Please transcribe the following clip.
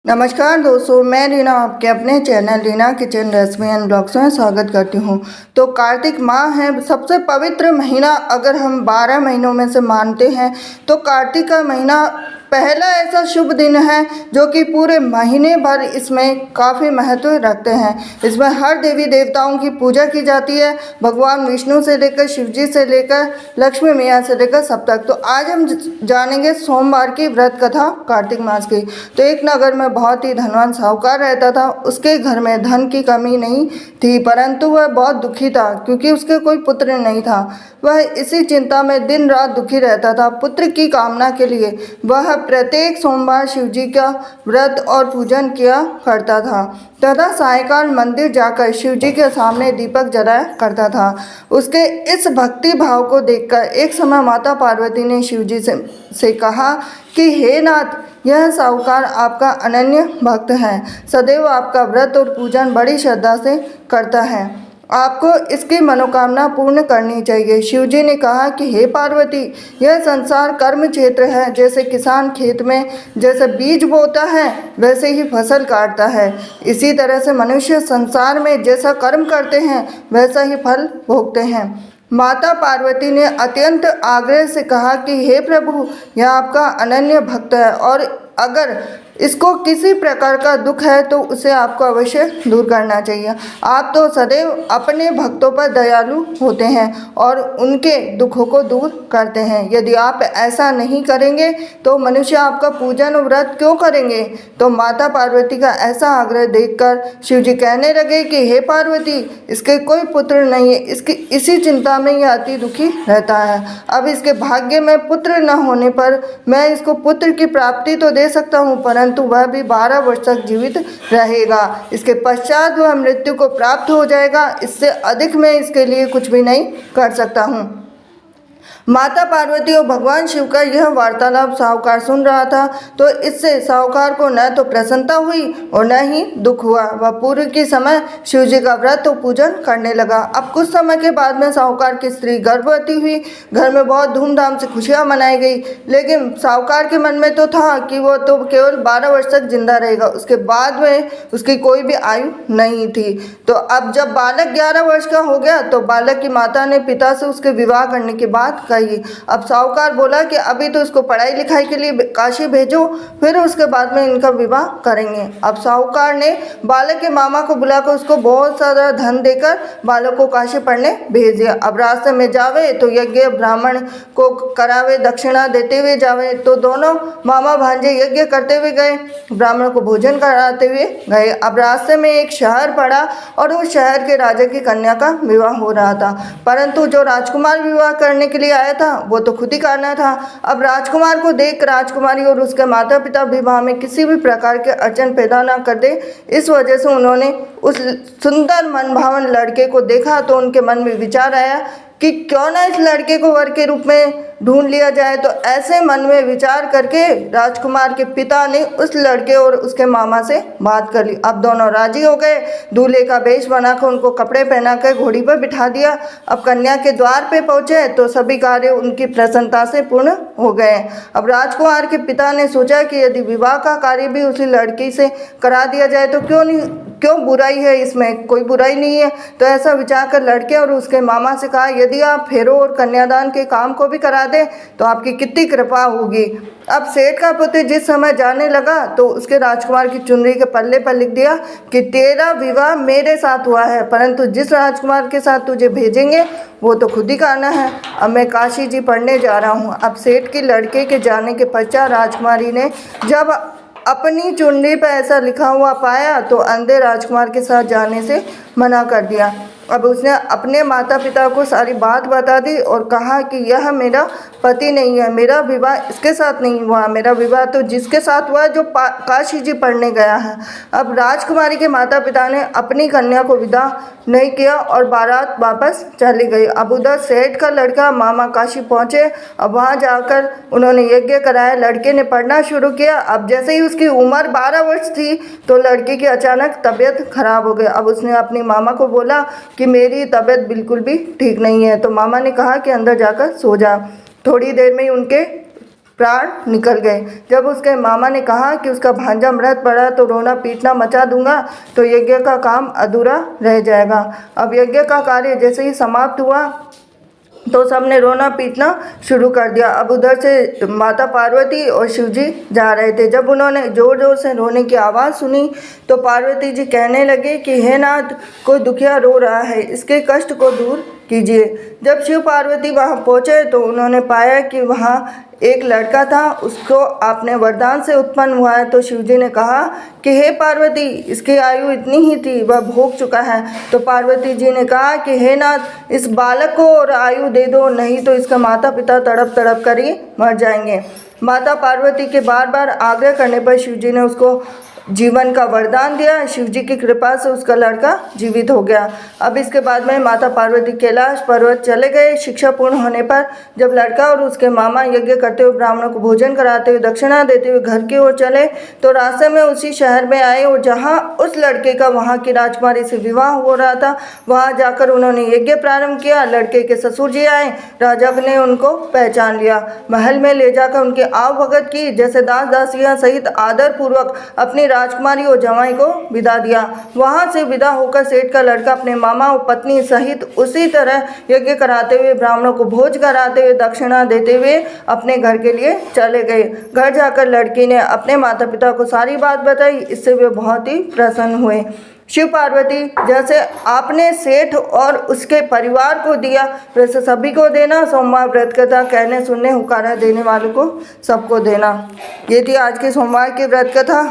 नमस्कार दोस्तों, मैं रीना आपके अपने channel Reena kitchen recipe and blogs में स्वागत करती हूँ। तो कार्तिक माह है, सबसे पवित्र महीना अगर हम 12 महीनों में से मानते हैं तो कार्तिक का महीना पहला ऐसा शुभ दिन है जो कि पूरे महीने भर इसमें काफ़ी महत्व रखते हैं। इसमें हर देवी देवताओं की पूजा की जाती है, भगवान विष्णु से लेकर शिव जी से लेकर लक्ष्मी मैया से लेकर सब तक। तो आज हम जानेंगे सोमवार की व्रत कथा कार्तिक मास की। तो एक नगर में बहुत ही धनवान साहूकार रहता था। उसके घर में धन की कमी नहीं थी, परंतु वह बहुत दुखी था क्योंकि उसके कोई पुत्र नहीं था। वह इसी चिंता में दिन रात दुखी रहता था। पुत्र की कामना के लिए वह प्रत्येक सोमवार शिव जी का व्रत और पूजन किया करता था तथा सायंकाल मंदिर जाकर शिव जी के सामने दीपक जलाया करता था। उसके इस भक्ति भाव को देखकर एक समय माता पार्वती ने शिव जी से कहा कि हे नाथ, यह साहूकार आपका अनन्य भक्त है, सदैव आपका व्रत और पूजन बड़ी श्रद्धा से करता है, आपको इसकी मनोकामना पूर्ण करनी चाहिए। शिव जी ने कहा कि हे पार्वती, यह संसार कर्म क्षेत्र है। जैसे किसान खेत में जैसे बीज बोता है वैसे ही फसल काटता है, इसी तरह से मनुष्य संसार में जैसा कर्म करते हैं वैसा ही फल भोगते हैं। माता पार्वती ने अत्यंत आग्रह से कहा कि हे प्रभु, यह आपका अनन्य भक्त है और अगर इसको किसी प्रकार का दुख है तो उसे आपको अवश्य दूर करना चाहिए। आप तो सदैव अपने भक्तों पर दयालु होते हैं और उनके दुखों को दूर करते हैं। यदि आप ऐसा नहीं करेंगे तो मनुष्य आपका पूजन और व्रत क्यों करेंगे। तो माता पार्वती का ऐसा आग्रह देखकर शिव जी कहने लगे कि हे पार्वती, इसके कोई पुत्र नहीं है, इसकी इसी चिंता में यह अति दुखी रहता है। अब इसके भाग्य में पुत्र न होने पर मैं इसको पुत्र की प्राप्ति तो दे सकता हूँ, परंतु वह भी 12 वर्ष तक जीवित रहेगा। इसके पश्चात वह मृत्यु को प्राप्त हो जाएगा। इससे अधिक मैं इसके लिए कुछ भी नहीं कर सकता हूँ। माता पार्वती और भगवान शिव का यह वार्तालाप साहूकार सुन रहा था, तो इससे साहूकार को न तो प्रसन्नता हुई और न ही दुख हुआ। वह पूर्व के समय शिव जी का व्रत और पूजन करने लगा। अब कुछ समय के बाद में साहूकार की स्त्री गर्भवती हुई। घर में बहुत धूमधाम से खुशियां मनाई गई, लेकिन साहूकार के मन में तो था कि वो तो केवल 12 वर्ष तक जिंदा रहेगा, उसके बाद में उसकी कोई भी आयु नहीं थी। तो अब जब बालक 11 वर्ष का हो गया तो बालक की माता ने पिता से उसके विवाह करने के बाद कही। अब साहूकार बोला कि अभी तो इसको पढ़ाई लिखाई के लिए काशी भेजो, फिर उसके बाद में इनका विवाह करेंगे। अब साहूकार ने बालक के मामा को बुलाकर उसको बहुत सारा धन देकर बालक को काशी पढ़ने भेज दिया। अब रास्ते में जावे तो यज्ञ ब्राह्मण को करावे, दक्षिणा देते हुए जावे। तो दोनों मामा भांजे यज्ञ करते हुए गए, ब्राह्मण को भोजन कराते हुए गए। अब रास्ते में एक शहर पड़ा और उस शहर के राजा की कन्या का विवाह हो रहा था, परंतु जो राजकुमार विवाह करने के लिए आया था वो तो खुद ही करना था। अब राजकुमार को देख राजकुमारी और उसके माता पिता विवाह में किसी भी प्रकार के अड़चन पैदा ना कर दे, इस वजह से उन्होंने उस सुंदर मनभावन लड़के को देखा तो उनके मन में विचार आया कि क्यों ना इस लड़के को वर के रूप में ढूंढ लिया जाए। तो ऐसे मन में विचार करके राजकुमार के पिता ने उस लड़के और उसके मामा से बात कर ली। अब दोनों राजी हो गए। दूल्हे का वेश बनाकर उनको कपड़े पहनाकर घोड़ी पर बिठा दिया। अब कन्या के द्वार पे पहुंचे तो सभी कार्य उनकी प्रसन्नता से पूर्ण हो गए। अब राजकुमार के पिता ने सोचा कि यदि विवाह का कार्य भी उसी लड़की से करा दिया जाए तो क्यों बुराई है, इसमें कोई बुराई नहीं है। तो ऐसा विचार कर लड़के और उसके मामा से कहा, यदि आप फेरों और कन्यादान के काम को भी करा दें तो आपकी कितनी कृपा होगी। अब सेठ का पुत्र जिस समय जाने लगा तो उसके राजकुमार की चुनरी के पल्ले पर लिख दिया कि तेरा विवाह मेरे साथ हुआ है, परंतु जिस राजकुमार के साथ तुझे भेजेंगे वो तो खुद ही करना है। अब मैं काशी जी पढ़ने जा रहा हूँ। अब सेठ की लड़के के जाने के पश्चात राजकुमारी ने जब अपनी चुनरी पर ऐसा लिखा हुआ पाया तो अंधे राजकुमार के साथ जाने से मना कर दिया। अब उसने अपने माता पिता को सारी बात बता दी और कहा कि यह मेरा पति नहीं है, मेरा विवाह इसके साथ नहीं हुआ, मेरा विवाह तो जिसके साथ हुआ जो काशी जी पढ़ने गया है। अब राजकुमारी के माता पिता ने अपनी कन्या को विदा नहीं किया और बारात वापस चली गई। अब उधर सेठ का लड़का मामा काशी पहुँचे। अब वहाँ जाकर उन्होंने यज्ञ कराया, लड़के ने पढ़ना शुरू किया। अब जैसे ही उसकी उम्र 12 वर्ष थी तो लड़के की अचानक तबीयत खराब हो गई। अब उसने अपनी मामा को बोला कि मेरी तबीयत बिल्कुल भी ठीक नहीं है। तो मामा ने कहा कि अंदर जाकर सो जा। थोड़ी देर में ही उनके प्राण निकल गए। जब उसके मामा ने कहा कि उसका भांजा मृत पड़ा तो रोना पीटना मचा दूंगा तो यज्ञ का काम अधूरा रह जाएगा। अब यज्ञ का कार्य जैसे ही समाप्त हुआ तो सबने रोना पीटना शुरू कर दिया। अब उधर से माता पार्वती और शिवजी जा रहे थे। जब उन्होंने ज़ोर ज़ोर से रोने की आवाज़ सुनी तो पार्वती जी कहने लगे कि हे नाथ, कोई दुखिया रो रहा है, इसके कष्ट को दूर कीजिए। जब शिव पार्वती वहाँ पहुँचे तो उन्होंने पाया कि वहाँ एक लड़का था, उसको आपने वरदान से उत्पन्न हुआ है। तो शिवजी ने कहा कि हे पार्वती, इसकी आयु इतनी ही थी, वह भोग चुका है। तो पार्वती जी ने कहा कि हे नाथ, इस बालक को और आयु दे दो, नहीं तो इसका माता पिता तड़प तड़प कर ही मर जाएंगे। माता पार्वती के बार बार आग्रह करने पर शिवजी ने उसको जीवन का वरदान दिया। शिवजी की कृपा से उसका लड़का जीवित हो गया। अब इसके बाद में माता पार्वती कैलाश पर्वत चले गए। शिक्षा पूर्ण होने पर जब लड़का और उसके मामा यज्ञ करते हुए ब्राह्मणों को भोजन कराते हुए दक्षिणा देते हुए घर की ओर चले तो रास्ते में उसी शहर में आए और जहाँ उस लड़के का वहाँ की राजकुमारी से विवाह हो रहा था, वहाँ जाकर उन्होंने यज्ञ प्रारंभ किया। लड़के के ससुर जी आए, राजा ने उनको पहचान लिया, महल में ले जाकर उनकी आव भगत की, जैसे दास दासियाँ सहित आदर पूर्वक अपनी राजकुमारी और जवाई को विदा दिया। वहां से विदा होकर सेठ का लड़का अपने मामा और पत्नी सहित उसी तरह यज्ञ कराते हुए ब्राह्मणों को भोज कराते हुए दक्षिणा देते हुए अपने घर के लिए चले गए। घर जाकर लड़की ने अपने माता पिता को सारी बात बताई। इससे वे बहुत ही प्रसन्न हुए। शिव पार्वती, जैसे आपने सेठ और उसके परिवार को दिया वैसे सभी को देना। सोमवार व्रत कथा कहने सुनने हुकारा देने वालों को सबको देना। ये थी आज की सोमवार की व्रत कथा।